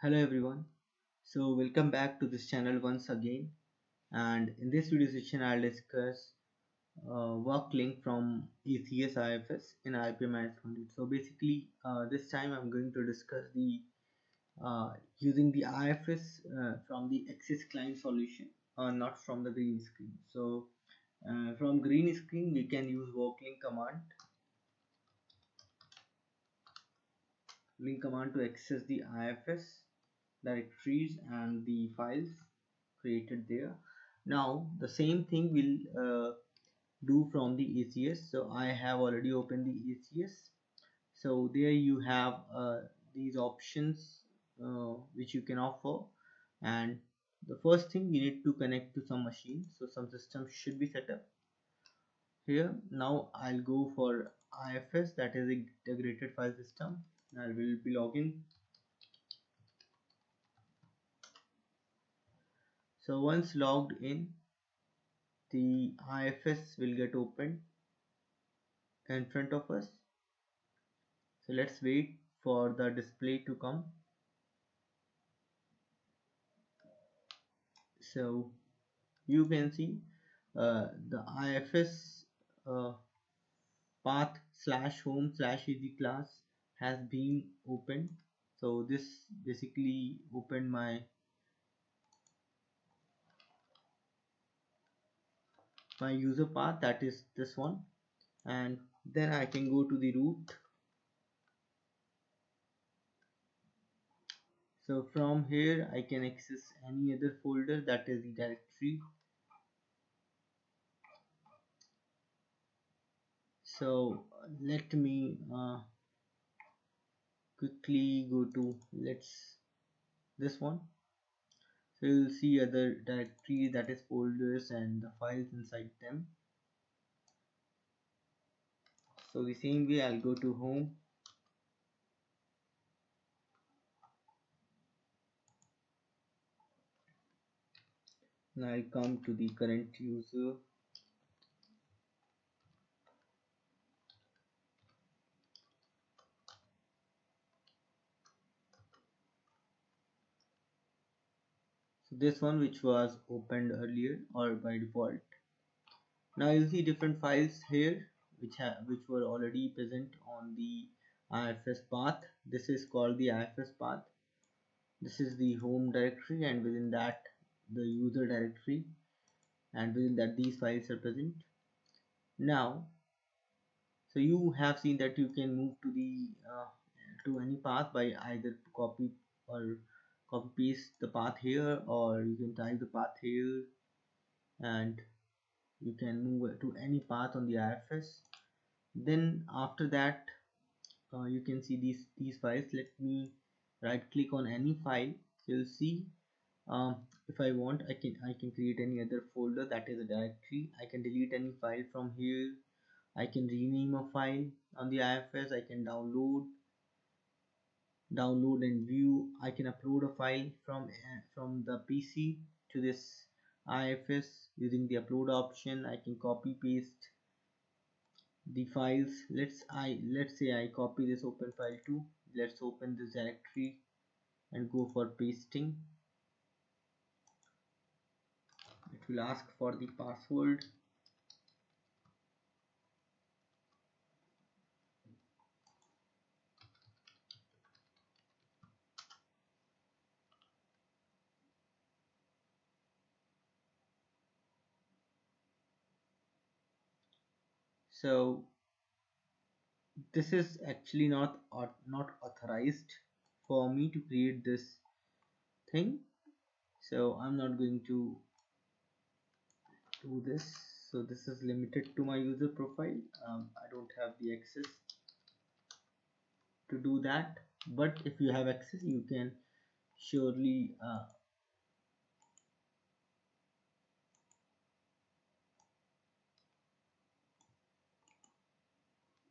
Hello everyone. So welcome back to this channel once again, and in this video session I'll discuss work link from ACS IFS in IBM AS400. So basically this time I'm going to discuss the using the IFS from the Access client solution, not from the green screen. So from green screen we can use work link command to access the IFS directories and the files created there. Now the same thing will do from the ACS. So I have already opened the ACS. So there you have these options which you can offer, and the first thing you need to connect to some machine, so some systems should be set up here. Now I'll go for IFS, that is integrated file system. I will be logging. So once logged in, the IFS will get opened in front of us. So let's wait for the display to come. So you can see the IFS path slash home slash easy class has been opened. So this basically opened my user path, that is this one, and then I can go to the root. So from here I can access any other folder, that is the directory. So let me quickly go to this one. So you'll see other directories, that is folders and the files inside them. So the same way I'll go to home. Now I'll come to the current user. So this one which was opened earlier or by default. Now you'll see different files here which were already present on the IFS path. This is called the IFS path. This is the home directory, and within that the user directory, and within that these files are present. Now so you have seen that you can move to the to any path by either copy or copy paste the path here, or you can type the path here and you can move to any path on the IFS. Then after that you can see these files. Let me right click on any file. So you'll see if I want, I can create any other folder, that is a directory. I can delete any file from here. I can rename a file on the IFS. I can download and view. I can upload a file from the PC to this IFS using the upload option. I can copy paste the files. Let's say I copy this open file too. Let's open this directory and go for pasting. It will ask for the password. So this is actually not authorized for me to create this thing, so I'm not going to do this. So this is limited to my user profile. I don't have the access to do that, but if you have access you can surely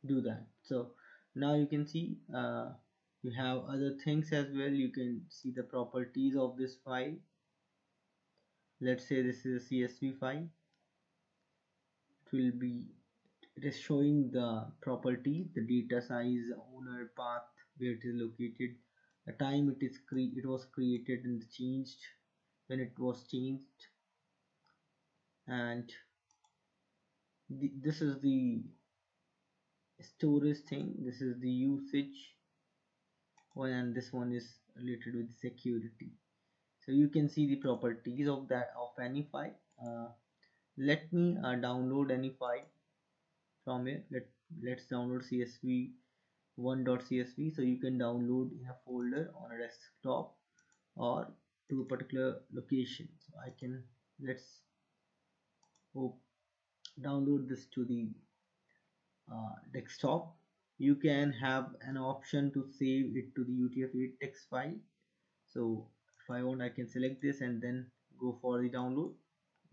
do that. So now you can see you have other things as well. You can see the properties of this file. Let's say this is a CSV file. It is showing the property, the data size, owner, path, where it is located, the time it was created and changed, when it was changed, and this is the storage thing, this is the usage one, and this one is related with security. So you can see the properties of that of any file. Let me download any file from here. Let's download csv 1.csv. So you can download in a folder on a desktop or to a particular location. So I can, let's download this to the desktop. You can have an option to save it to the UTF-8 text file. So if I want, I can select this and then go for the download,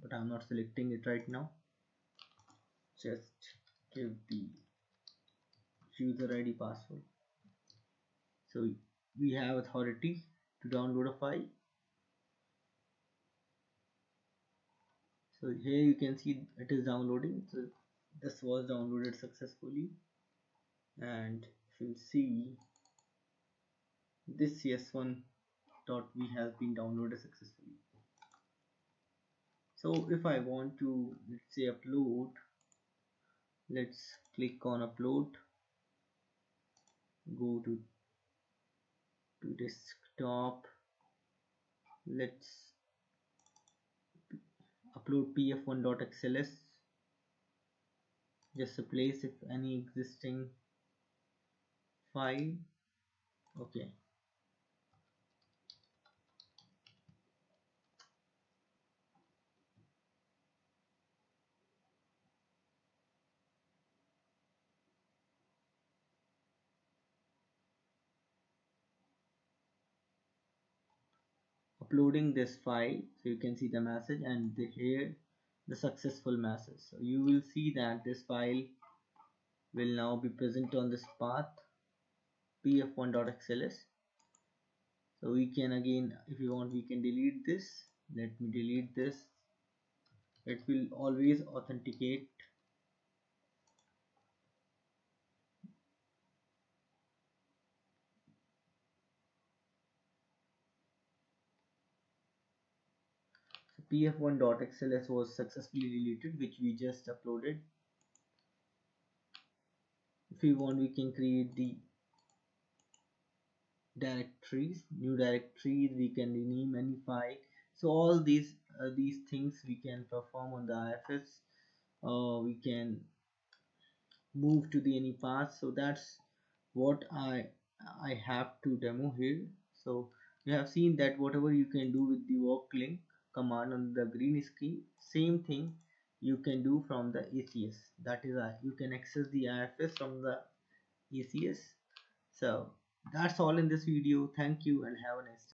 but I'm not selecting it right now. Just give the user ID password. So we have authority to download a file. So here you can see it is downloading. So this was downloaded successfully, and if you see, this cs1.v has been downloaded successfully. So if I want to, let's say, upload, let's click on upload, go to desktop, let's upload pf1.xls, just a place if any existing file. Okay, uploading this file. So you can see the message, and here the successful message. So you will see that this file will now be present on this path pf1.xls. So we can, again, if you want, we can delete this. Let me delete this. It will always authenticate. So pf1.xls was successfully deleted, which we just uploaded. If we want, we can create the directories, new directories, we can rename any file. So all these things we can perform on the IFS. We can move to the any path. So that's what I have to demo here. So you have seen that whatever you can do with the WRKLNK command on the green screen, same thing you can do from the ACS. That is, you can access the IFS from the ACS. So that's all in this video. Thank you and have a nice day.